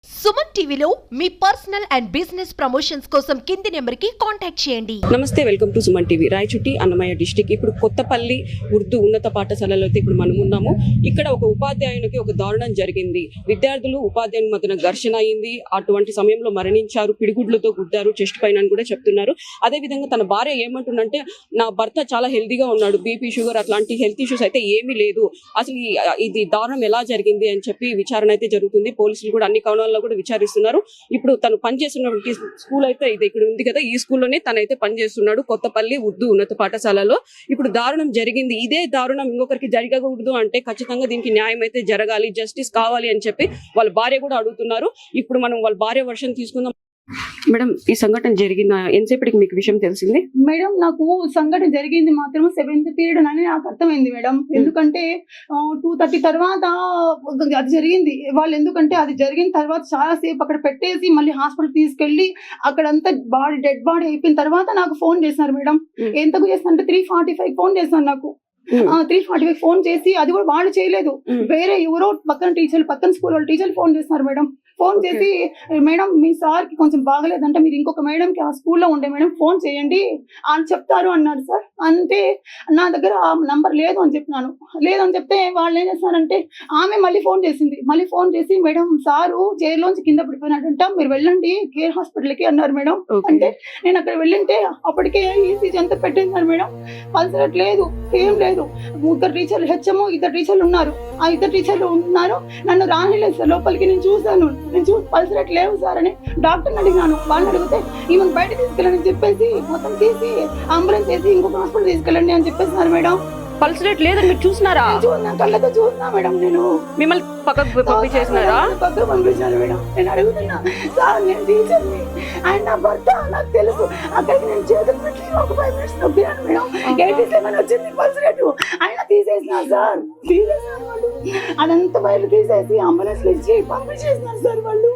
సుమన్ టీవీలో మీ personal and business promotions కోసం కింది నెంబర్కి కాంటాక్ట్ చేయండి. నమస్తే, welcome to Suman TV. Rayachoti Annamayya district. ఇప్పుడు కొత్తపల్లి ఉర్దూ ఉన్నత పాఠశాలలో అయితే ఇప్పుడు మనం ఉన్నాము. ఇక్కడ ఒక ఉపాధ్యాయునికి ఒక దారుణం జరిగింది. విద్యార్థులు ఉపాధ్యాయుని మధ్యన ఘర్షణ అయింది. అటువంటి సమయంలో మరణించారు. పిడిగుడ్లతో గుద్దారు చెస్ట్ పైన అని కూడా చెప్తున్నారు. అదే విధంగా తన భార్య ఏమంటుందంటే, నా భర్త చాలా హెల్తీగా ఉన్నాడు, బీపీ షుగర్ అట్లాంటి హెల్త్ ఇష్యూస్ అయితే ఏమీ లేదు, అసలు ఇది దారుణం ఎలా జరిగింది అని చెప్పి విచారణ అయితే జరుగుతుంది. పోలీసులు కూడా అన్ని కోణాల్లో కూడా విచారిస్తున్నారు. ఇప్పుడు తను పనిచేస్తున్నటువంటి స్కూల్ అయితే ఇది ఇక్కడ ఉంది కదా, ఈ స్కూల్లోనే తనైతే పనిచేస్తున్నాడు, కొత్తపల్లి ఉర్దూ ఉన్నత పాఠశాలలో. ఇప్పుడు దారుణం జరిగింది. ఇదే దారుణం ఇంకొకరికి జరగకూడదు అంటే ఖచ్చితంగా దీనికి న్యాయం అయితే జరగాలి, జస్టిస్ కావాలి అని చెప్పి వాళ్ళ భార్య కూడా అడుగుతున్నారు. ఇప్పుడు మనం వాళ్ళ భార్య వర్షన్ తీసుకుందాం. మేడం, ఈ సంఘటన జరిగిన ఎంతసేపటికి మీకు విషయం తెలిసింది? మేడం, నాకు సంఘటన జరిగింది మాత్రం 7th పీరియడ్ అని నాకు అర్థమైంది మేడం. ఎందుకంటే 2:30 తర్వాత అది జరిగింది. వాళ్ళు ఎందుకంటే అది జరిగిన తర్వాత చాలా సేపు అక్కడ పెట్టేసి మళ్ళీ హాస్పిటల్ తీసుకెళ్లి అక్కడంతా డెడ్ బాడీ అయిపోయిన తర్వాత నాకు ఫోన్ చేశారు మేడం. ఎంతకు చేస్తాను అంటే 3:45 ఫోన్ చేశాను నాకు. 3:45 ఫోన్ చేసి, అది కూడా వాళ్ళు చేయలేదు, వేరే ఎవరో పక్కన టీచర్లు, పక్కన స్కూల్ వాళ్ళు టీచర్లు ఫోన్ చేస్తున్నారు మేడం. ఫోన్ చేసి, మేడం మీ సార్కి కొంచెం బాగలేదంటే మీరు ఇంకొక మేడంకి ఆ స్కూల్లో ఉండే మేడం ఫోన్ చేయండి అని చెప్తారు అన్నారు సార్. అంటే నా దగ్గర ఆ నంబర్ లేదు అని చెప్పినాను. లేదని చెప్తే వాళ్ళు ఏం చేస్తారంటే, ఆమె మళ్ళీ ఫోన్ చేసింది. మళ్ళీ ఫోన్ చేసి, మేడం సారు చైర్లోంచి కింద పడిపోయినాడంట, మీరు వెళ్ళండి కేర్ హాస్పిటల్కి అన్నారు మేడం. అంటే నేను అక్కడ వెళ్ళింటే అప్పటికే ఈసీజీ అంతా పెట్టేశారు మేడం. పల్సరేట్ లేదు, ఏం లేదు. 3 టీచర్లు, హెచ్ఎం 2 టీచర్లు ఉన్నారు. ఆ 2 టీచర్లు ఉన్నారు. నన్ను రానిలేదు సార్ లోపలికి. నేను చూసాను, పల్సరేట్ లేవు సార్ అని డాక్టర్ని అడిగాను. వాళ్ళని అడిగితే ఈమెను బయట తీసుకెళ్ళని చెప్పేసి మొత్తం తీసి అంబులెన్స్ వేసి ఇంకొక హాస్పిటల్ తీసుకెళ్ళండి అని చెప్పేస్తున్నారు మేడం. పల్సరేట్ లేదని మీరు చూసినారా? చూసినా, కళ్ళతో చూసినా మేడం. నేను మిమ్మల్ని పక్కకు పంపించేసినారా? పక్కకు పంపించాను మేడం. నేను అడుగుతున్నా, సార్ నేను టీచర్ని, ఆయన నా భర్త, నాకు తెలుసు. అక్కడికి నేను చేతులు పెట్టి ఒక 5 minutes నొక్కినాను మేడం. 87 వచ్చింది పల్సరేట్. ఆయన తీసేసినారు సార్, తీసేసినారు వాళ్ళు. అదంతా బయట తీసేసి అంబులెన్స్ ఇచ్చి పంపించేసినారు సార్ వాళ్ళు.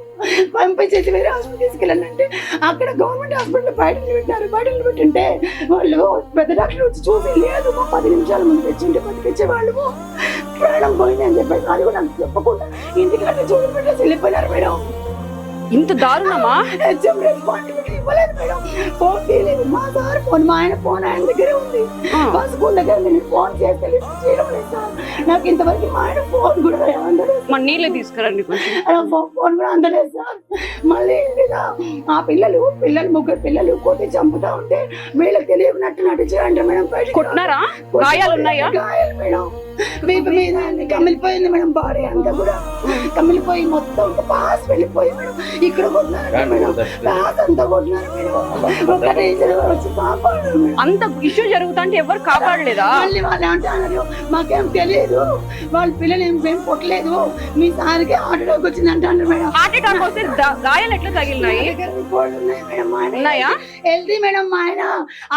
పంపించేసి వేరే హాస్పిటల్ తీసుకెళ్ళండి అంటే అక్కడ గవర్నమెంట్ హాస్పిటల్ బయట నిలబెట్టారు. బయట నిలబెట్టింటే వాళ్ళు పెద్ద డాక్టర్ వచ్చి చూసి, లేదు 10 నిమిషాల ముందు తెచ్చింటే బతికిచ్చే వాళ్ళు, ప్రాణం పోయింది అని చెప్పేసి అది కూడా నాకు చెప్పకుండా ఇంటికి అంటే చూసి పెట్టేసి వెళ్ళిపోయినారు మేడం. ఇంత దారుణమా? హెచ్ఎం రెస్పాన్సిబిలిటీ ఇవ్వలేదు మేడం. ఫోన్ తీయలేదు. మా సార్ ఫోన్, మా ఆయన ఫోన్ ఆయన దగ్గరే ఉంది. మా స్కూల్ దగ్గర నేను ఫోన్ చేస్తే చేయడం లేదు సార్. నాకు ఇంతవరకు మా ఆయన ఫోన్ కూడా అందలేదు. మన నీళ్ళే తీసుకురండి, ఫోన్ కూడా అందలేదు సార్. మళ్ళీ ఆ పిల్లలు 3 పిల్లలు కొట్టి చంపుతా ఉంటే వీళ్ళకి తెలియనట్టు నటించారంట మేడం. కొట్టినారా? గాయాలు ఉన్నాయా? గాయాలు మేడం. వీపు మీద కమిలిపోయింది మేడం. బాడీ అంతా కూడా కమిలిపోయి మొత్తం పాస్ వెళ్ళిపోయి మేడం. ఇక్కడ కొట్టినారు మేడం. పాస్ అంతా కొట్టినారు మేడం. ఒక టీచర్ వచ్చి కాపాడారు మేడం. అంత ఇష్యూ జరుగుతుంటే ఎవరు కాపాడలేదా? మళ్ళీ వాళ్ళు అంటున్నారు, మాకేం తెలియదు, వాళ్ళ పిల్లలు ఏం కొట్టలేదు, మీ సార్కి హార్ట్ అటాక్ వచ్చింది అంటారు మేడం. హార్ట్ అటాక్ వస్తే గాయాలు ఎట్లా తగిలినాయి? ఉన్నాయా? Healthy madam. మా ఆయన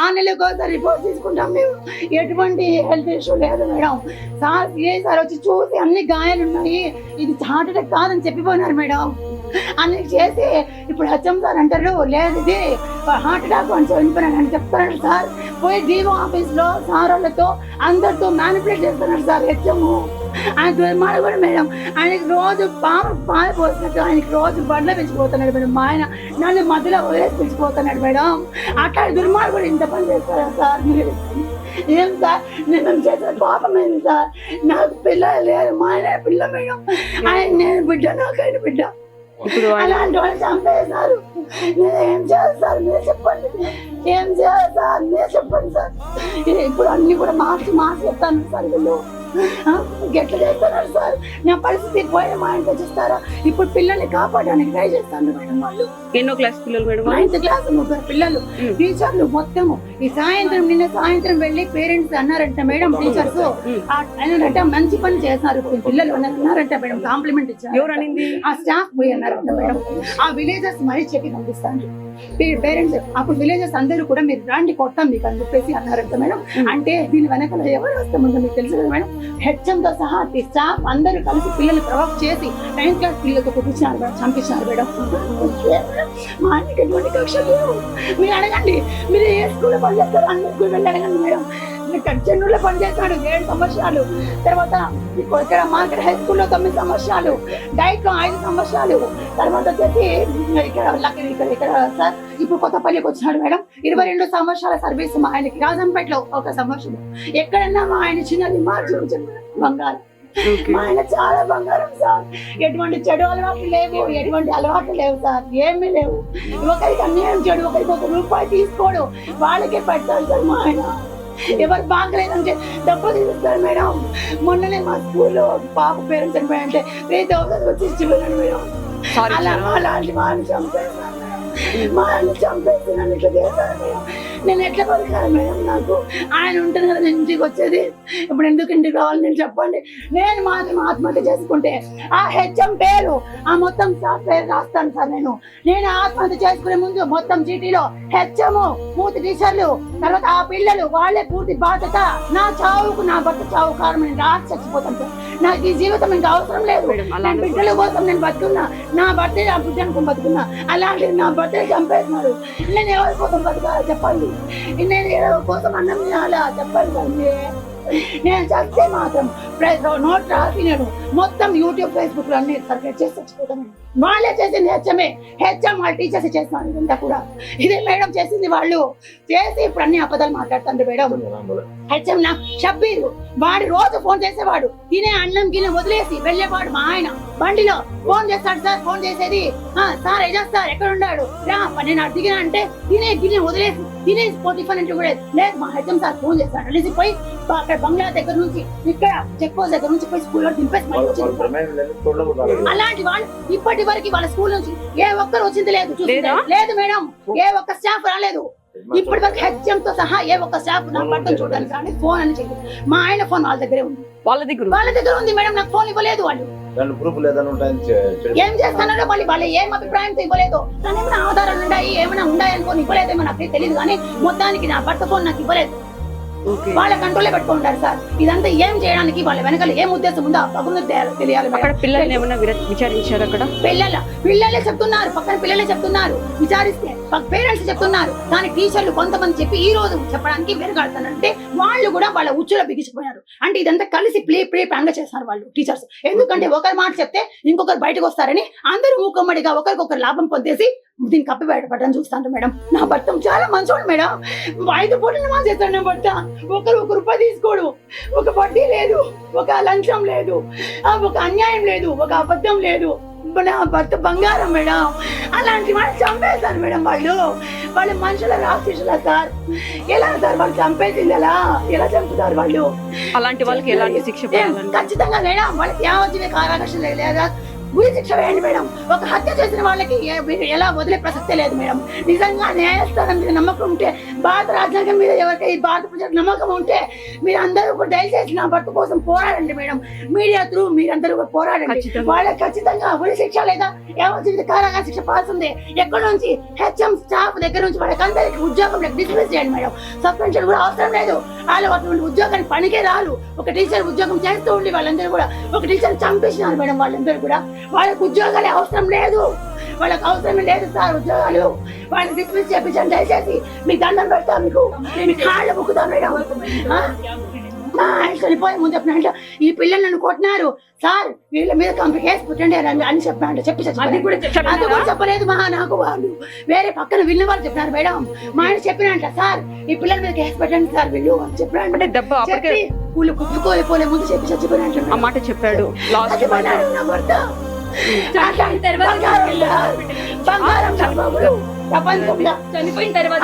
6 నెలలకు ఒకసారి రిపోర్ట్ తీసుకుంటాం మేము. ఎటువంటి హెల్త్ ఇష్యూ లేదు మేడం. సార్ సార్ వచ్చి చూసి అన్ని గాయాలు ఉన్నాయి, ఇది హార్ట్ అటాక్ కాదని చెప్పిపోయినారు మేడం. అన్ని చేసి ఇప్పుడు హెచ్ఎం సార్ అంటారు, లేదు ఇది హార్ట్ అటాక్ అని చనిపోయినాడు అని చెప్తున్నాడు సార్. పోయి డిఓ ఆఫీస్లో సార్ వాళ్ళతో అందరితో మ్యానిపులేట్ చేస్తున్నారు సార్ హెచ్ఎం. ఆయన దుర్మార్గుడు కూడా మేడం. ఆయనకి రోజు పాలు పోసినట్టు ఆయనకి రోజు బండ్లో పెంచిపోతున్నాడు మేడం. మా ఆయన నన్ను మధ్యలో వదిలేసి పెంచిపోతున్నాడు మేడం. అట్లా దుర్మార్గుడు ఇంత పని చేస్తారా సార్? మీరు ఏం సార్, నేను చేసిన పాపమైంది సార్. నాకు పిల్లలు లేరు, మా ఆయన పిల్ల మేడం. ఆయన నేను బిడ్డ, నాకు ఆయన బిడ్డ. అలాంటి వాళ్ళు చంపేశారు. నేను ఏం చేయాలి సార్ మీరు చెప్పండి, ఏం చేయాలి సార్ మీరు చెప్పండి సార్. ఇప్పుడు అన్ని కూడా మార్చి చెప్తాను సార్. వీళ్ళు ఎట్లా చేస్తున్నారు సార్? నా పరిస్థితి పోయిన మా ఆయన తెచ్చిస్తారా? ఇప్పుడు పిల్లల్ని కాపాడడానికి ట్రై చేస్తాను మేడం. వాళ్ళు ఎన్నో క్లాస్ పిల్లలు మేడం? 9th క్లాస్ 3 పిల్లలు. టీచర్లు మొత్తము ఈ నిన్న సాయంత్రం వెళ్ళి పేరెంట్స్ అన్నారంట మేడం, టీచర్స్ అన్నారంట మంచి పని చేస్తున్నారు పిల్లలు అన్నారంట మేడం. కాంప్లిమెంట్ ఇచ్చారు. ఎవరు అనింది? ఆ స్టాఫ్ పోయి అన్నారంట మేడం. ఆ విలేజర్స్ మరీ చెప్పి పంపిస్తాను పేరెంట్స్. అప్పుడు విలేజర్స్ అందరూ కూడా మీరు రాండి కొట్టాం మీకు అని చెప్పేసి అన్నారంట మేడం. అంటే దీని వెనకాల ఎవరు వస్తామంటే మీకు తెలుసు కదా మేడం. హెచ్ఎంతో సహా స్టాఫ్ అందరూ కలిసి పిల్లలు ప్రొవోక్ చేసి 9th క్లాస్ పిల్లలతో కొట్టించినారు మేడం, చంపించినారు మేడం. మా ఆయనకి ఎటువంటి కక్షలు లేవు. మీరు అడగండి, మీరు ఏ స్కూల్లో పనిచేస్తారో అన్ని స్కూల్ వెళ్ళి అడగండి మేడం. ఇక్కడ చెన్నూరులో పనిచేస్తాడు 7 సంవత్సరాలు. తర్వాత ఇక్కడ మార్కెట్ హై స్కూల్లో 9 సంవత్సరాలు, డైట్ లో 5 సంవత్సరాలు. తర్వాత వచ్చేసి ఇక్కడ సార్ ఇప్పుడు కొత్తపల్లికి వచ్చినాడు మేడం. 22 సంవత్సరాల సర్వీస్ మా ఆయనకి. రాజంపేటలో 1 సంవత్సరం. ఎక్కడన్నా మా ఆయన చిన్న రిమార్క్ చూపించాడు బంగారం. మా ఆయన చాలా బంగారం సార్. ఎటువంటి చెడు అలవాట్లు లేవు, ఎటువంటి అలవాట్లు లేవు సార్, ఏమీ లేవు. ఒకరికి అన్యాయం చేయడు, ఒకరికి 1 రూపాయి తీసుకోడు, వాళ్ళకే పెడతాడు సార్ మా ఆయన. ఎవరు బాగలేదంటే డబ్బు తీస్తారు మేడం. మొన్ననే మా స్కూల్లో పాప పేరెంట్స్ చనిపోయారంటే 3000 వచ్చి ఇచ్చి వెళ్ళాడు మేడం. అలాంటి వాళ్ళని చంపేస్తాను మేడం. మా ఆయన చంపేసి నన్ను ఇట్లా చేస్తాను మేడం. నేను ఎట్లా బతకాలి మేడం? నాకు ఆయన ఉంటుంది కదా నేను ఇంటికి వచ్చేది. ఇప్పుడు ఎందుకు ఇంటికి రావాలి నేను చెప్పండి. నేను మాత్రం ఆత్మహత్య చేసుకుంటే ఆ హెచ్ఎం పేరు, ఆ మొత్తం పేరు రాస్తాను సార్. నేను ఆత్మహత్య చేసుకునే ముందు మొత్తం చీటీలో హెచ్ఎం, పూర్తి టీచర్లు, తర్వాత ఆ పిల్లలు వాళ్ళే పూర్తి బాధ్యత. నా చావుకు, నా భర్త చావు కారణం నేను రాసి చచ్చిపోతాను సార్. నాకు ఈ జీవితం ఇంకా అవసరం లేదు. నేను బిడ్డల కోసం నేను బతుకున్నా, నా భర్త నా బిడ్డను బతుకున్నా. అలాంటిది నా భర్త చంపేస్తున్నారు. నేను ఎవరి కోసం బతకాలి చెప్పండి? నేను ఎవరి కోసం అన్నం తినాలా చెప్పండి? నేను చస్తే మాత్రం నోట్ రాసి నేను మొత్తం యూట్యూబ్ ఫేస్బుక్ లో అన్ని సర్క్యులేట్ చేసి చచ్చిపోతాను. వాళ్ళే చేసింది హెచ్ఎం వాళ్ళ టీచర్స్ చేస్తాను. ఇదంతా కూడా ఇదే మేడం చేసింది. వాళ్ళు చేసి ఇప్పుడు అన్ని అబద్ధాలు మాట్లాడుతారు మేడం. హెచ్ఎం నా షబ్బీరు వాడు రోజు ఫోన్ చేసేవాడు. తినే అన్నం గిన్నె వదిలేసి వెళ్ళేవాడు. మా ఆయన బండిలో ఫోన్ చేస్తాడు సార్. ఫోన్ చేసేది సార్ ఎజాజ్ సార్ ఎక్కడ ఉన్నాడు రా, నేను అడిగినా అంటే తినే గిన్నె వదిలేసి తినేసి టిఫిన్ అంటే కూడా లేదు. మా హెచ్ఎం సార్ ఫోన్ చేస్తాడు. అనేసి పోయి అక్కడ బంగ్లా దగ్గర నుంచి ఇక్కడ చెక్ పోస్ట్ దగ్గర నుంచి పోయి స్కూల్లో దింపేసి అలాంటి వాళ్ళు ఇప్పటి వరకు వాళ్ళ స్కూల్ నుంచి ఏ ఒక్కరు వచ్చింది లేదు. లేదు మేడం, ఏ ఒక్క స్టాఫ్ రాలేదు ఇప్పటి వరకు. హెచ్ఎం తో సహా ఏ ఒక్క స్టాఫ్ నా పట్టం చూడడానికి కానీ ఫోన్ అని చెప్పి మా ఆయన ఫోన్ వాళ్ళ దగ్గరే ఉంది. వాళ్ళ దగ్గర ఉంది మేడం. నాకు ఫోన్ ఇవ్వలేదు వాళ్ళు. ఏం చేస్తున్నారో వాళ్ళు ఏం అభిప్రాయంతో ఇవ్వలేదు. కానీ ఏమైనా ఆధారాలు ఉన్నాయి, ఏమైనా ఉన్నాయనుకోని ఇవ్వలేదేమో నాకు తెలియదు. కానీ మొత్తానికి నా భర్త ఫోన్ నాకు ఇవ్వలేదు. వాళ్ళ కంట్రోలే పెట్టుకుంటారు సార్. ఇదంతా ఏం చేయడానికి వాళ్ళ వెనకాల ఏం ఉద్దేశం ఉందో తెలియాలి. అక్కడ పిల్లలు ఏమన్నా విచారించారు? అక్కడ పిల్లలే చెప్తున్నారు, పక్కన పిల్లలే చెప్తున్నారు. విచారిస్తే పేరెంట్స్ చెప్తున్నారు. కానీ టీచర్లు కొంతమంది చెప్పి ఈ రోజు చెప్పడానికి వెనకాడుతారంటే వాళ్ళు కూడా వాళ్ళ ఉచ్చులో బిగించిపోయారు. అంటే ఇదంతా కలిసి ప్లే ప్లాన్ గా చేస్తారు వాళ్ళు టీచర్స్. ఎందుకంటే ఒకరి మాట చెప్తే ఇంకొకరు బయటకు వస్తారని అందరూ మూకమ్మడిగా ఒకరికొకరు లాభం పొందేసి దీన్ని కప్పి బయటపడని చూస్తాను మేడం. నా భర్త చాలా మంచోడు మేడం. 5 పూటలు మా చేస్తాడు నా భర్త. 1 రూపాయి తీసుకోడు, ఒక వడ్డీ లేదు, ఒక లంచం లేదు, ఒక అన్యాయం లేదు, ఒక అబద్ధం లేదు. నా భర్త బంగారం మేడం. అలాంటి వాళ్ళు చంపేశారు మేడం. వాళ్ళు మనుషుల రాక్షసుల సార్. ఎలా సార్ వాళ్ళు చంపేసింది? ఎలా చంపుతారు వాళ్ళు? అలాంటి వాళ్ళకి ఎలాంటి శిక్ష ఖచ్చితంగా మేడం. వాళ్ళకి యావజ్జీవ కారాగారం లేదా ఉరి శిక్ష వేయండి మేడం. ఒక హత్య చేసిన వాళ్ళకి ఎలా వదిలే ప్రసక్తే లేదు మేడం. నిజంగా న్యాయస్థానం మీద నమ్మకం ఉంటే, భారత రాజ్యాంగం మీద ఎవరికి ఈ భారత ప్రజలకు నమ్మకం ఉంటే మీరు అందరూ కూడా దయచేసి నా భర్త కోసం పోరాడండి మేడం. మీడియా త్రూ మీరందరూ కూడా పోరాడండి. వాళ్ళకి ఖచ్చితంగా ఉరి శిక్ష లేదా యావజ్జీవిత కారాగార శిక్ష పాల్సిందే. ఎక్కడ నుంచి హెచ్ఎం స్టాఫ్ దగ్గర నుంచి వాళ్ళకందరికీ ఉద్యోగం డిస్మిస్ చేయండి మేడం. సస్పెన్షన్ కూడా అవసరం లేదు. వాళ్ళు అటువంటి ఉద్యోగానికి పనికే రాలు. ఒక టీచర్ ఉద్యోగం చేస్తూ ఉండి వాళ్ళందరూ కూడా ఒక టీచర్ చంపేసినారు మేడం. వాళ్ళందరూ కూడా వాళ్ళకి ఉద్యోగాలు అవసరం లేదు. వాళ్ళకి అవసరమే లేదు సార్ ఉద్యోగాలు. వాళ్ళని డిస్మిస్ చేయించండి దయచేసి. మీకు దండం పెడతా, మీకు కాళ్ళు ముక్కుతా మేడం. చనిపోయే ముందు చెప్పిన ఈ పిల్లలు నన్ను కొట్టినారు సార్, వీళ్ళ మీద కేసు పెట్టండి అని చెప్పిన చెప్పి అది కూడా చెప్పలేదు నాకు. వాళ్ళు వేరే పక్కన విన్న వాళ్ళు చెప్పినారు మేడం. మా ఆయన చెప్పినంట సార్ ఈ పిల్లల మీద కేసు పెట్టండి సార్ వీళ్ళు అని చెప్పిన. వీళ్ళు కుట్టుకోలేపోలే ముందు చెప్పి చచ్చిపోయినట్టు ఆ మాట చెప్పాడు. నా భర్త చనిపోయిన తర్వాత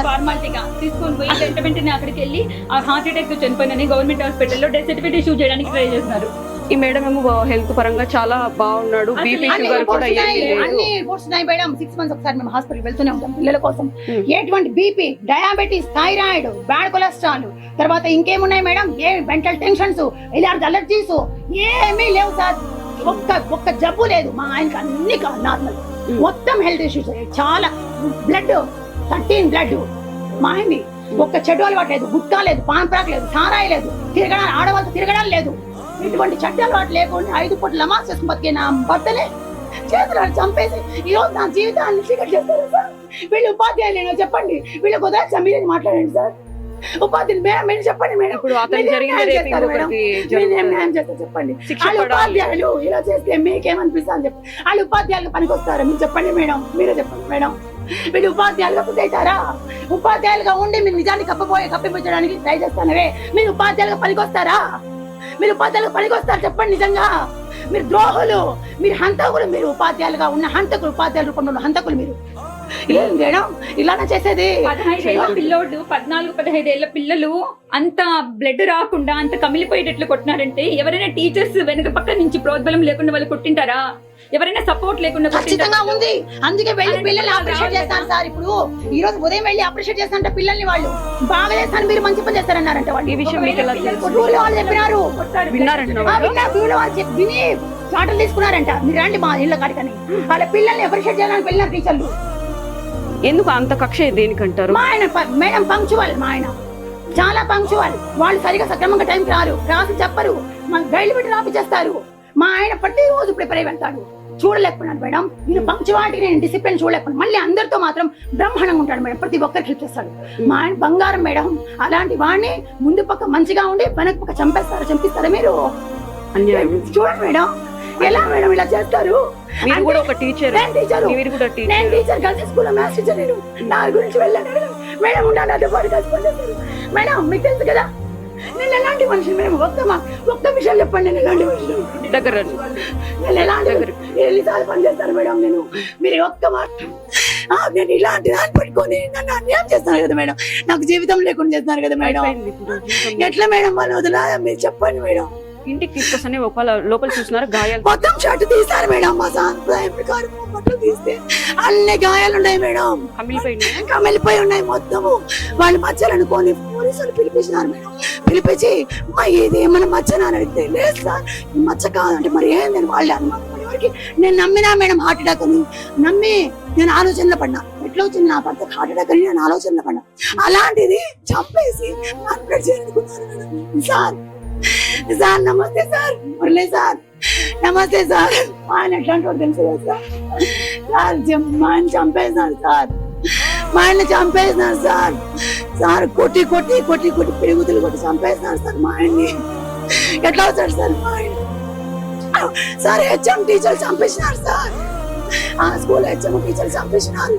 ఫార్మాలిటీగా తీసుకొని పోయి వెంటనే అక్కడికి వెళ్ళి ఆ హార్ట్ అటాక్ తో చనిపోయినని గవర్నమెంట్ హాస్పిటల్లో డెత్ సర్టిఫికేట్ ఇష్యూ చేయడానికి ట్రై చేస్తున్నారు. ఈ మేడం ఏమో హెల్త్ పరంగా చాలా బాగున్నాడు. బీపీ షుగర్ కూడా అన్ని రిపోర్ట్స్ ఉన్నాయి మేడం. 6 months ఒకసారి మేము హాస్పిటల్ వెళ్తూనే ఉంటాం పిల్లల కోసం. ఎటువంటి BP, diabetes, thyroid, bad cholesterol, తర్వాత ఇంకేమున్నాయి మేడం? ఏ మెంటల్ టెన్షన్స్, ఇలాంటి అలర్జీస్ ఏమీ లేవు సార్. ఒక్క జబ్బు లేదు. మా ఆయనకి అన్ని నార్మల్. మొత్తం హెల్త్ ఇష్యూస్. చాలా బ్లడ్ 13 బ్లడ్ మా ఆయన్ని. ఒక్క చెడు అలవాటు లేదు, గుట్కా లేదు, పాన్ ప్రాక్ లేదు, సారాయి లేదు, తిరగడాలు ఆడవాళ్ళతో తిరగడాలు లేదు. ఇటువంటి చెడ్డ అలవాటు లేకుండా 5 పూటలు నమాజ్ చేసుకుని బతికే నా భర్తనే చేతులు చంపేసి ఈరోజు నా జీవితాన్ని చీకటి చేస్తారు సార్. వీళ్ళు ఉపాధ్యాయులు చెప్పండి. వీళ్ళకి ఉదయం మీరే మాట్లాడండి సార్. ఉపాధ్యాయులు మేడం మీరు చెప్పండి మేడం. ఇప్పుడు అతను మీరు జరిగింది న్యాయం రేపు చేస్తారు మేడం. ఇంకొకరికి మీరు జరుగుతుంది. న్యాయం చేస్తారు చెప్పండి. శిక్ష వాళ్ళు పడాలి. ఉపాధ్యాయులు ఇలా చేస్తే మీకేమనిపిస్తుంది అని చెప్పి వాళ్ళు ఉపాధ్యాయులు పనికొస్తారా మీరు చెప్పండి మేడం. మీరే చెప్పండి మేడం. మీరు ఉపాధ్యాయులుగా పుట్టవుతారా? ఉపాధ్యాయులుగా ఉండి మీరు నిజాన్ని కప్పిపుచ్చడానికి ట్రై చేస్తానవే మీరు ఉపాధ్యాయులుగా పనికొస్తారా? మీరు ఉపాధ్యాయులుగా పనికొస్తారు చెప్పండి నిజంగా. మీరు ద్రోహులు, మీరు హంతకులు, మీరు ఉపాధ్యాయులుగా ఉన్న హంతకులు, ఉపాధ్యాయుల రూపంలో ఉన్న హంతకులు మీరు. ఏం మేడం ఇలానే చేసేది? 15 ఏళ్ల పిల్లోడు 14-15 ఏళ్ల పిల్లలు అంత బ్లడ్ రాకుండా అంత కమిలిపోయేటట్లు కొట్టినారంటే ఎవరైనా టీచర్స్ వెనక పక్క నుంచి ప్రోద్బలం లేకుండా వాళ్ళు కొట్టింటారా? ఎవరైనా సపోర్ట్ లేకుండా ఖచ్చితంగా ఉంది. అందుకే వెళ్ళి పిల్లల్ని అప్రిషియేట్ చేస్తాను సార్. ఇప్పుడు ఈ రోజు ఉదయం వెళ్ళి అప్రిషియేట్ చేస్తానంటే పిల్లల్ని వాళ్ళు బాగా చేస్తాను మీరు మంచి పని చేస్తారన్నారంట వాళ్ళు. ఈ విషయం మీకు ఎలా తెలుసు? ఊళ్ళో వాళ్ళు చెప్పినారు. విన్నారంట ఊళ్ళో వాళ్ళు చెప్పి విని చాటలు తీసుకున్నారంట. మీరు రండి మా ఇళ్ళ కాడికని వాళ్ళ పిల్లల్ని అప్రిషియేట్ చేయడానికి వెళ్ళినారు టీచర్లు. ఎందుకు అంత కక్ష దేనికంటారు? మా ఆయన మేడం పంక్చువల్, మా ఆయన చాలా పంక్చువల్. వాళ్ళు సరిగా సక్రమంగా టైంకి రారు, రాసి చెప్పరు, మా గైడ్లు పెట్టి రాపిచేస్తారు. మా ఆయన ప్రతిరోజు ప్రిపేర్ అయి వెళ్తాడు. చూడలేకపోయినాడు మేడం. నేను పంక్చువాలిటీ, నేను డిసిప్లిన్ చూడలేకపోయినా. మళ్ళీ అందరితో మాత్రం బ్రహ్మాండంగా ఉంటాడు మేడం. ప్రతి ఒక్కరికి హెల్ప్ చేస్తాడు. మా ఆయన బంగారం మేడం. అలాంటి వాడిని ముందు పక్క మంచిగా ఉండి వెనక పక్క చంపిస్తారా మీరు? చూడండి మేడం ఎలా మేడం ఇలా చేస్తారు. మీరు కూడా ఒక టీచర్. మీరు కూడా టీచర్. నేను టీచర్ కలిసి స్కూల్లో మ్యాథ్స్ టీచర్. నేను నా గురించి వెళ్ళాను మేడం. ఉన్నాను నాతో పాటు కలిసిపోతారు మేడం. మీకు తెలుసు కదా నేను ఎలాంటి మనిషి మేడం. ఒక్క విషయం చెప్పండి. నేను ఎలాంటి మనిషి దగ్గర నేను ఎలాంటి ఎన్నిసార్లు పని చేస్తాను మేడం. మీరు ఒక్క మాట నేను ఇలాంటి దాన్ని పెట్టుకొని నన్ను అన్యాయం చేస్తాను కదా మేడం. నాకు జీవితం లేకుండా చేస్తున్నారు కదా మేడం. ఎట్లా మేడం వాళ్ళు వదిలా మీరు చెప్పండి మేడం. ఇంటికి తీసుకొస్తానే లోపల చూసినారు గాయాలు. మొత్తం షర్ట్ తీస్తారు మేడం. మా సాంప్రదాయం ప్రకారం బట్టలు తీస్తే అన్ని గాయాలు ఉన్నాయి మేడం. కమిలిపోయి ఉన్నాయి మొత్తము. వాళ్ళు మచ్చలు అనుకోని పోలీసులు పిలిపించినారు మేడం. పిలిపించి మా ఇది ఏమన్నా మచ్చనా అని అడిగితే లేదు సార్ ఈ మచ్చ కాదంటే మరి ఏందని వాళ్ళు అనుమానం. నేను నమ్మినా మేడం హార్ట్ అటాక్ అని నమ్మి నేను ఆలోచనలో పడినా. ఎట్లా వచ్చింది నా భర్తకు హార్ట్ అటాక్ అని నేను ఆలోచనలో పడినా. అలాంటిది చంపేసి సార్ సార్ నమస్తే సార్ మురళి సార్ నమస్తే సార్. ఆయన ఎట్లాంటి వాడు తెలుసు కదా సార్. మా ఆయన చంపేసినారు సార్. మా ఆయన చంపేసినారు సార్. సార్ కొట్టి పెరుగుతులు కొట్టి చంపేసినారు సార్ మా ఆయన్ని. ఎట్లా వచ్చాడు సార్ మా ఆయన? సార్ హెచ్ఎం టీచర్ చంపేసినారు సార్. ఆ స్కూల్ హెచ్ఎం టీచర్ చంపేసినారు.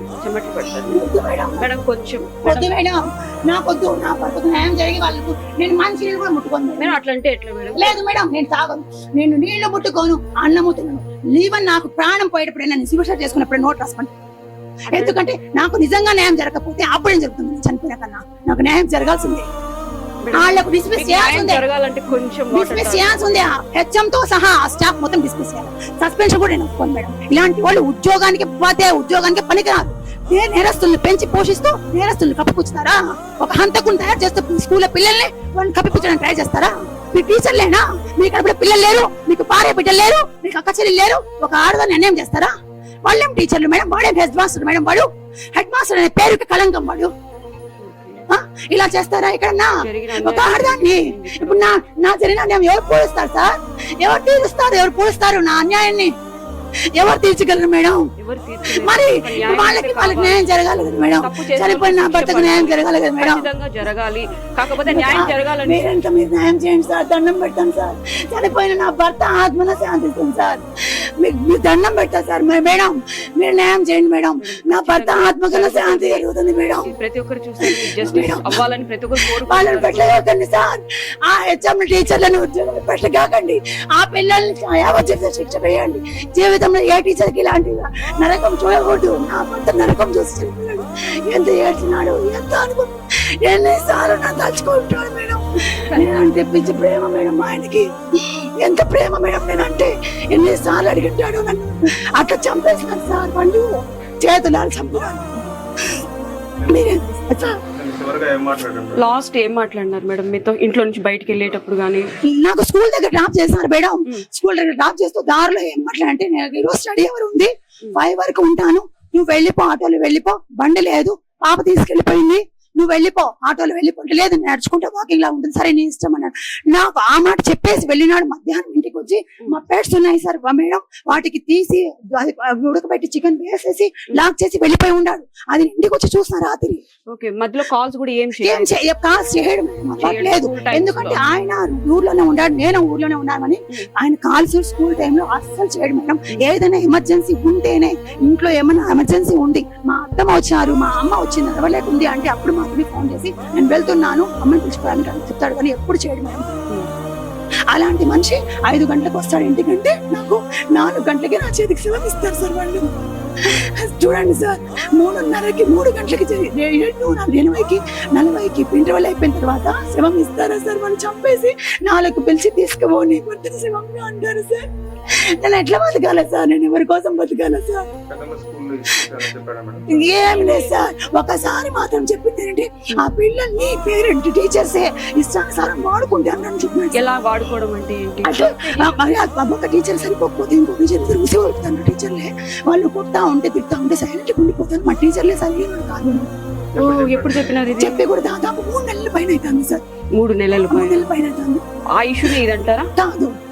మేడం కొంచెం వద్దు మేడం నాకొద్దు. నా భర్తకు న్యాయం జరిగి వాళ్ళకు నేను మంచి నీళ్ళు కూడా ముట్టుకోను మేడం. అట్లా అంటే ఎట్లా మేడం? లేదు మేడం నేను తాగను. నేను నీళ్లు ముట్టుకోను, అన్నము తినను. ఈవెన్ నాకు ప్రాణం పోయేటప్పుడు నేను శివశ చేసుకున్నప్పుడు నోట్ రాసుకోండి. ఎందుకంటే నాకు నిజంగా న్యాయం జరగకపోతే అప్పుడేం జరుగుతుంది? చనిపోయిన కన్నా నాకు న్యాయం జరగాల్సిందే. వాళ్ళకు డిస్మిస్ చేయాల్సిందే. డిస్మిస్ చేయాల్సిందే. హెచ్ఎం తో సహా ఆ స్టాఫ్ మొత్తం డిస్మిస్ చేయాలి. సస్పెన్షన్ కూడా నేను ఒప్పుకోను మేడం. ఇలాంటి వాళ్ళు ఉద్యోగానికి పనికిరాదు. నేరస్తుల్ని పెంచి పోషిస్తూ నేరస్తుల్ని కప్పిపుచ్చుతారా? ఒక హంతకుని తయారు చేస్తూ స్కూల్లో పిల్లల్ని వాళ్ళని కప్పిపుచ్చడానికి ట్రై చేస్తారా? మీ టీచర్లేనా? మీకు అప్పుడు పిల్లలు లేరు, మీకు భార్య బిడ్డలు లేరు, మీకు అక్క చెల్లెలు లేరు. ఒక ఆడదాన్ని అన్యాయం చేస్తారా? వాళ్ళేం టీచర్లు మేడం, వాడేం హెడ్ మాస్టర్ మేడం. వాడు హెడ్ మాస్టర్ అనే పేరుకి కలంకం. వాడు ఇలా చేస్తారా ఎక్కడన్నా? ఒక ఆడదాన్ని ఇప్పుడు నా జరిగిన అన్యాయం ఎవరు పోలుస్తారు సార్? ఎవరు తీరుస్తారు? ఎవరు పోలుస్తారు నా అన్యాయాన్ని? ఎవరు తీర్చగలరు మేడం? మరి వాళ్ళకి న్యాయం జరగాలి కదా మేడం. చనిపోయిన నా భర్తకు న్యాయం జరగాలి కదా మేడం. జరగాలి. కాకపోతే న్యాయం జరగాలని మీరంతా మీరు న్యాయం చేయండి సార్. దండం పెడతాను సార్. చనిపోయిన నా భర్త ఆత్మన శాంతిస్తుంది సార్. మీరు దండం పెడతారు సార్. మేడం మీరు న్యాయం చేయండి మేడం. నా భర్త ఆత్మకన్నా శాంతి జరుగుతుంది మేడం. ప్రతి ఒక్కరు చూస్తే జస్టిస్ అవ్వాలని ప్రతి ఒక్కరు వాళ్ళని పెట్టలేకండి సార్. ఆ హెచ్ఎం టీచర్లను ఉద్యోగం పెట్టగాకండి. ఆ పిల్లల్ని యావజ్జీవిత శిక్ష వేయండి. జీవితంలో ఏ టీచర్కి ఇలాంటి నరకం చూడకూడదు. నా భర్త నరకం చూసి చనిపోయాడు. ఎంత ఏడ్చినాడు, ఎంత అనుకున్నాడు. ఎన్నిసార్లు నా తలుచుకుంటాడు మేడం. నేనంటే పిచ్చి ప్రేమ మేడం ఆయనకి. ఎంత ప్రేమ మేడం నేనంటే. ఎన్నిసార్లు అడిగింటాడు నన్ను. అట్లా చంపేసినాడు సార్. వాళ్ళు చేతులాలు చంపినాడు. లాస్ట్ ఏం మాట్లాడినారు మేడం మీతో ఇంట్లో నుంచి బయటకు వెళ్ళేటప్పుడు? గానీ నాకు స్కూల్ దగ్గర డ్రాప్ చేస్తున్నారు మేడం. స్కూల్ దగ్గర డ్రాప్ చేస్తూ దారిలో ఏం మాట్లాడంటే నేను ఈరోజు స్టడీ అవర్ ఉంది, 5 వరకు ఉంటాను, నువ్వు వెళ్ళిపో, ఆటోలో వెళ్ళిపో, బండి లేదు, పాప తీసుకెళ్లిపోయింది, నువ్వు వెళ్ళిపో, ఆటోలో వెళ్ళిపో. లేదు నేను నడుచుకుంటే వాకింగ్ లా ఉంటుంది, సరే నీ ఇష్టం అన్నాడు. నాకు ఆ మాట చెప్పేసి వెళ్ళినాడు. మధ్యాహ్నం ఇంటికి వచ్చి మా పెట్స్ ఉన్నాయి సార్ మేడం, వాటికి తీసి అది ఉడకబెట్టి చికెన్ వేసేసి లాక్ చేసి వెళ్ళిపోయి ఉన్నాడు. అది ఇంటికి వచ్చి చూసిన రాత్రి. ఓకే, మధ్యలో కాల్స్ కూడా ఏం ఏం కాల్స్ చేయడం లేదు, ఎందుకంటే ఆయన ఊర్లోనే ఉన్నాడు, నేను ఊర్లోనే ఉన్నానని. ఆయన కాల్స్ స్కూల్ టైంలో అస్సలు చేయడం మేడం. ఏదైనా ఎమర్జెన్సీ ఉంటేనే, ఇంట్లో ఏమైనా ఎమర్జెన్సీ ఉంది, మా అత్తమ్మ వచ్చారు, మా అమ్మ వచ్చింది, నడవలేకుంది అంటే అప్పుడు మాత్రమే ఫోన్ చేసి నేను వెళ్తున్నాను అమ్మని పిలుచుకోవడానికి అని చెప్తాడు, కానీ ఎప్పుడు చేయడం మేడం. అలాంటి మనిషి 5 గంటలకు వస్తాడు ఇంటికంటే నాకు 4 గంటలకి నా చేతికి సెలవు ఇస్తారు సార్ వాళ్ళు. చూడండి సార్, 3:30కి 3 గంటలకి 80కి 40కి ఇంటర్వెల్ అయిపోయిన తర్వాత శవం ఇస్తారా సార్? వాళ్ళు చంపేసి 4కు పిలిచి తీసుకుపోని కొద్దిగా శవంగా అంటారు సార్. నేను ఎట్లా బతకాలా సార్? నేను ఎవరి కోసం బతకాలా సార్? ఏం లేదు సార్. ఒకసారి మాత్రం చెప్పింది ఏంటంటే, ఆ పిల్లల్ని పేరెంట్ టీచర్సే ఇష్టానుసారం వాడుకుంటే అన్నాను చెప్పిన. ఎలా వాడుకోవడం అంటే ఏంటి? అంటే ఒక టీచర్ సరిపోకపోతే ఇంకో టీచర్ ఉసిగొలుపుతాను. టీచర్లే వాళ్ళు కొడతా ఉంటే తిడతా ఉంటే సైలెంట్ ఉండిపోతాను. మా టీచర్లే సరైన కాదు. ఎప్పుడు చెప్పినారు ఇది? చెప్పి కూడా దాదాపు 3 నెలల పైన అవుతుంది సార్. 3 నెలల పైన అవుతుంది. ఆ ఇష్యూని ఇదంటారా?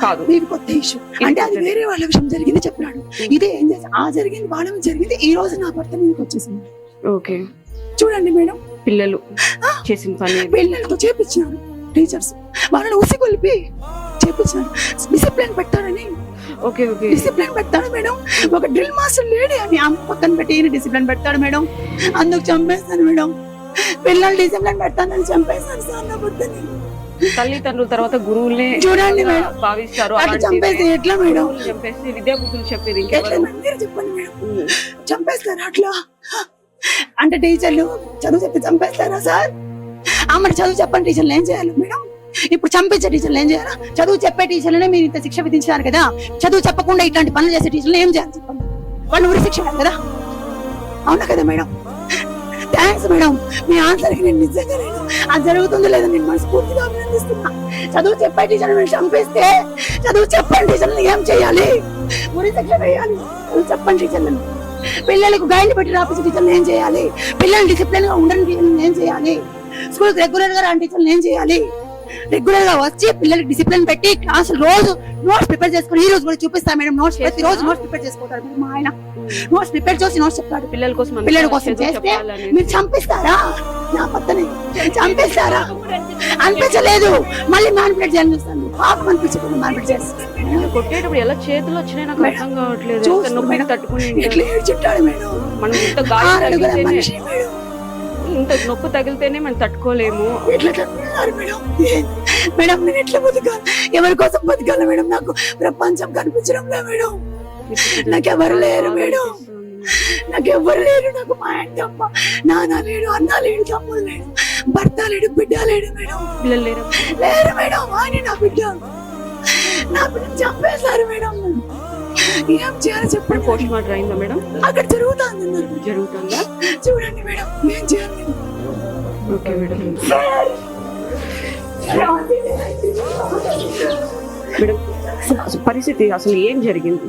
కాదు, ఇది కొత్త ఇష్యూ. అంటే అది వేరే వాళ్ళ విషయం జరిగింది చెప్పినాడు. ఇదే ఏం చేసి ఆ జరిగింది వాళ్ళ జరిగింది. ఈ రోజు నా భర్త మీదకి వచ్చేసింది. ఓకే, చూడండి మేడం, పిల్లలు చేసిన పని పిల్లలతో చేపించినాడు. టీచర్స్ వాళ్ళని ఉసిగొలిపి చేపించినాడు. డిసిప్లిన్ పెట్టారని. ఓకే ఓకే, డిసిప్లిన్ పెడతాడు మేడం. ఒక డ్రిల్ మాస్టర్ లేడీ అని అమ్మ పక్కన పెట్టి డిసిప్లిన్ పెడతాడు మేడం. అందుకు చంపేస్తాను మేడం. పిల్లలు డిసిప్లిన్ పెడతానని చంపేస్తాను సార్ నా భర్తని. తల్లిదండ్రుల తర్వాత గురువులే చూడండి మేడం భావిస్తారు. అట్లా చంపేస్తే ఎట్లా మేడం? చంపేసి విద్యాబుద్ధులు చెప్పేది ఎట్లా మీరు చెప్పండి మేడం? చంపేస్తారా అట్లా? అంటే టీచర్లు చదువు చెప్తే చంపేస్తారా సార్? మరి చదువు చెప్పండి టీచర్లు ఏం చేయాలి మేడం? ఇప్పుడు చంపించే టీచర్లు ఏం చేయాలా? చదువు చెప్పే టీచర్లనే మీరు ఇంత శిక్ష విధించారు కదా, చదువు చెప్పకుండా ఇట్లాంటి పనులు చేసే టీచర్లు ఏం చేయాలి చెప్పండి? వాళ్ళు ఉరి శిక్ష కదా, అవునా కదా మేడం? థ్యాంక్స్ మేడం, మీ ఆన్సర్కి నేను నిజంగా నేను అది జరుగుతుందో లేదో నేను మనస్ఫూర్తిగా అభినందిస్తున్నా. చదువు చెప్పే టీచర్లు చంపేస్తే చదువు చెప్పండి టీచర్లను ఏం చేయాలి? ఉరి శిక్ష వేయాలి. చదువు చెప్పండి టీచర్లను. పిల్లలకు గైడ్ పెట్టి రాపించే టీచర్లు ఏం చేయాలి? పిల్లలు డిసిప్లిన్ గా ఉండని టీచర్లు ఏం చేయాలి? స్కూల్ రెగ్యులర్ గా రాని టీచర్లు ఏం చేయాలి? రెగ్యులర్ గా వచ్చి పిల్లలకి డిసిప్లిన్ పెట్టి క్లాస్ రోజు నోట్స్ ప్రిపేర్ చేసుకుని, ఈ రోజు కూడా చూపిస్తా మేడం నోట్స్, ప్రతి రోజు నోట్స్ ప్రిపేర్ చేసుకుంటారు మా ఆయన. నోట్స్ ప్రిపేర్ చేసి నోట్స్ చెప్తాడు పిల్లల కోసం చేస్తే మీరు చంపిస్తారా? నా పక్కనే చంపిస్తారా? అనిపించలేదు, మళ్ళీ మ్యానిపులేట్ చేయాలని చూస్తాను. పాపం అనిపించకుండా మ్యానిపులేట్ చేస్తాను. కొట్టేటప్పుడు ఎలా చేతులు వచ్చినాయి నాకు అర్థం కావట్లేదు. తట్టుకుని ఇట్లా ఏడ్చుంటాడు మేడం. మనం ఇంత మనిషి మేడం. ఇంత నొప్పి తగిలితేనే మనం తట్టుకోలేము. ఎట్లా తట్టుకున్నారు మేడం? మేడం నేను ఎట్లా బతకాలి? ఎవరి కోసం బతకాలి మేడం? నాకు ప్రపంచం కనిపించడం లే మేడం. నాకెవరు లేరు మేడం, నాకెవ్వరు లేరు. నాకు మా ఆయన తప్ప నాన్న లేడు, అన్న లేడు, తమ్ముడు లేడు, భర్త లేడు, బిడ్డ లేడు మేడం. పిల్లలు లేరు మేడం. ఆయన నా బిడ్డ చంపేశారు మేడం. ఏం చేయాలి చెప్పండి? పోస్ట్ మార్టం అయిందా మేడం? అక్కడ జరుగుతుందా? చూడండి మేడం, ఏం చేయాలి? Okay madam. మేడం పరిస్థితి అసలు ఏం జరిగింది?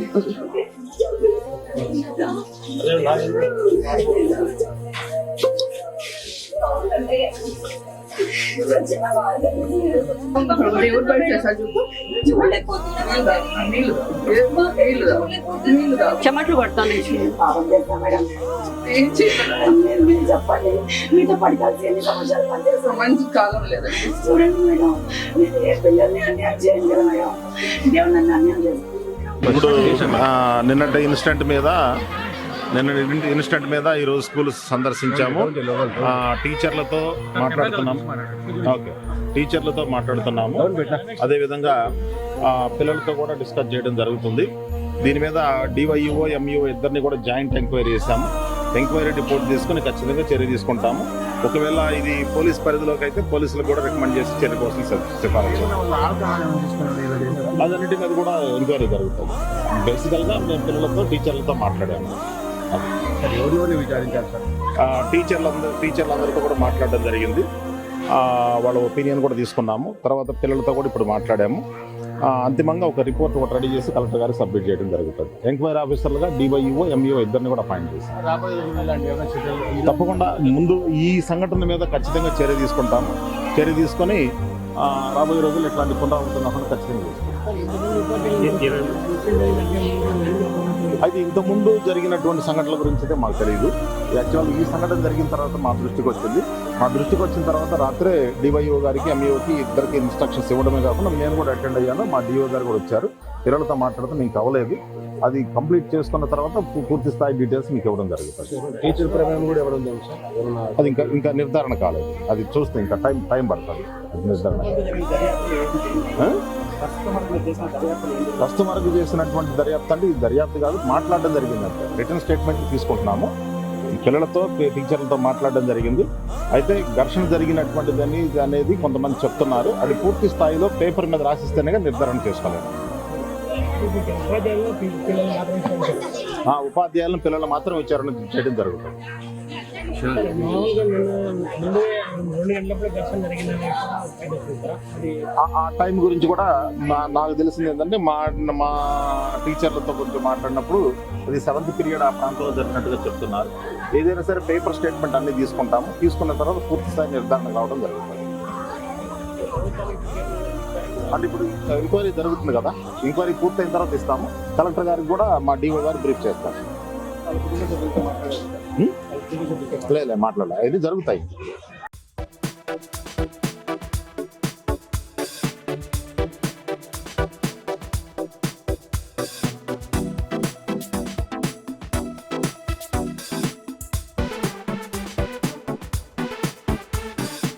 చెమట్లు పడతాను. చెప్పండి, మీతో పడకాల్సి ఎన్ని సంవత్సరాలు పనిచేస్తాం? మంచి కాలం లేదండి. చూడండి మేడం, నేను ఏ పిల్లల్ని అన్యాయం చేయండి కదా మేడం. దేవుడు నన్ను అన్యాయం చేస్తాను. ఇప్పుడు నిన్నటి ఇన్సిడెంట్ మీద ఈరోజు స్కూల్ సందర్శించాము. టీచర్లతో మాట్లాడుతున్నాము. అదేవిధంగా పిల్లలతో కూడా డిస్కస్ చేయడం జరుగుతుంది. దీని మీద డివైఓ ఎంఈఓ ఇద్దరిని కూడా జాయింట్ ఎంక్వైరీ చేశాము. ఎంక్వైరీ రిపోర్ట్ తీసుకుని ఖచ్చితంగా చర్య తీసుకుంటాము. ఒకవేళ ఇది పోలీస్ పరిధిలోకి అయితే పోలీసులకు కూడా రికమెండ్ చేసి చర్య కోసం సిఫారసు. అదన్నిటి మీద కూడా ఎంక్వైరీ జరుగుతుంది. బేసికల్గా మేము పిల్లలతో టీచర్లతో మాట్లాడాము. టీచర్లందరితో కూడా మాట్లాడడం జరిగింది. వాళ్ళ ఒపీనియన్ కూడా తీసుకున్నాము. తర్వాత పిల్లలతో కూడా ఇప్పుడు మాట్లాడాము. అంతిమంగా ఒక రిపోర్ట్ ఒకటి రెడీ చేసి కలెక్టర్ గారికి సబ్మిట్ చేయడం జరుగుతుంది. ఎంక్వైరీ ఆఫీసర్లుగా డివైఓ ఎంఈఓ ఇద్దరిని కూడా అపాయింట్ చేశారు. తప్పకుండా ముందు ఈ సంఘటన మీద ఖచ్చితంగా చర్య తీసుకుంటాము. చర్య తీసుకొని రాబోయే రోజులు ఇట్లాంటి పునరావృతం కాకుండా ఖచ్చితంగా చేసుకుంటాం. అయితే ఇంతకుముందు జరిగినటువంటి సంఘటనల గురించి అయితే మాకు తెలియదు. యాక్చువల్ ఈ సంఘటన జరిగిన తర్వాత మా దృష్టికి వచ్చింది. మా దృష్టికి వచ్చిన తర్వాత రాత్రే డివైఓ గారికి ఎంఈఓకి ఇద్దరికి ఇన్స్ట్రక్షన్స్ ఇవ్వడమే కాకుండా నేను కూడా అటెండ్ అయ్యాను. మా డిఓ గారు కూడా వచ్చారు. పిల్లలతో మాట్లాడితే మీకు అవ్వలేదు, అది కంప్లీట్ చేసుకున్న తర్వాత పూర్తి స్థాయి డీటెయిల్స్ మీకు ఇవ్వడం జరుగుతుంది. టీచర్ ప్రమేయం కూడా ఇవ్వడం తెలుసు. అది ఇంకా నిర్ధారణ కాలేదు. అది చూస్తే ఇంకా టైం పడుతుంది. అది నిర్ధారణ కస్టమర్కి చేసినటువంటి దర్యాప్తు అంటే ఇది దర్యాప్తు కాదు, మాట్లాడడం జరిగింది. అంటే రిటర్న్ స్టేట్మెంట్ తీసుకుంటున్నాము. పిల్లలతో టీచర్లతో మాట్లాడడం జరిగింది. అయితే ఘర్షణ జరిగినటువంటిది అనేది కొంతమంది చెప్తున్నారు. అది పూర్తి స్థాయిలో పేపర్ మీద రాసిస్తేనే నిర్ధారణ చేసుకోలేదు. ఉపాధ్యాయులను పిల్లలు మాత్రం విచారణ చేయడం జరుగుతుంది. ఆ టైం గురించి కూడా నాకు తెలిసింది ఏంటంటే మా టీచర్లతో కొంచెం మాట్లాడినప్పుడు అది 7th పీరియడ్ ఆ ప్రాంతంలో జరిగినట్టుగా చెప్తున్నారు. ఏదైనా సరే పేపర్ స్టేట్మెంట్ అన్ని తీసుకుంటాము. తీసుకున్న తర్వాత పూర్తి స్థాయి నిర్ధారణ కావడం జరుగుతుంది. అంటే ఇప్పుడు ఎంక్వైరీ జరుగుతుంది కదా, ఎంక్వైరీ పూర్తయిన తర్వాత ఇస్తాము. కలెక్టర్ గారికి కూడా మా డిఓ గారు బ్రీఫ్ చేస్తారు. లేదు మాట్లాడాలి, ఇది జరుగుతాయి.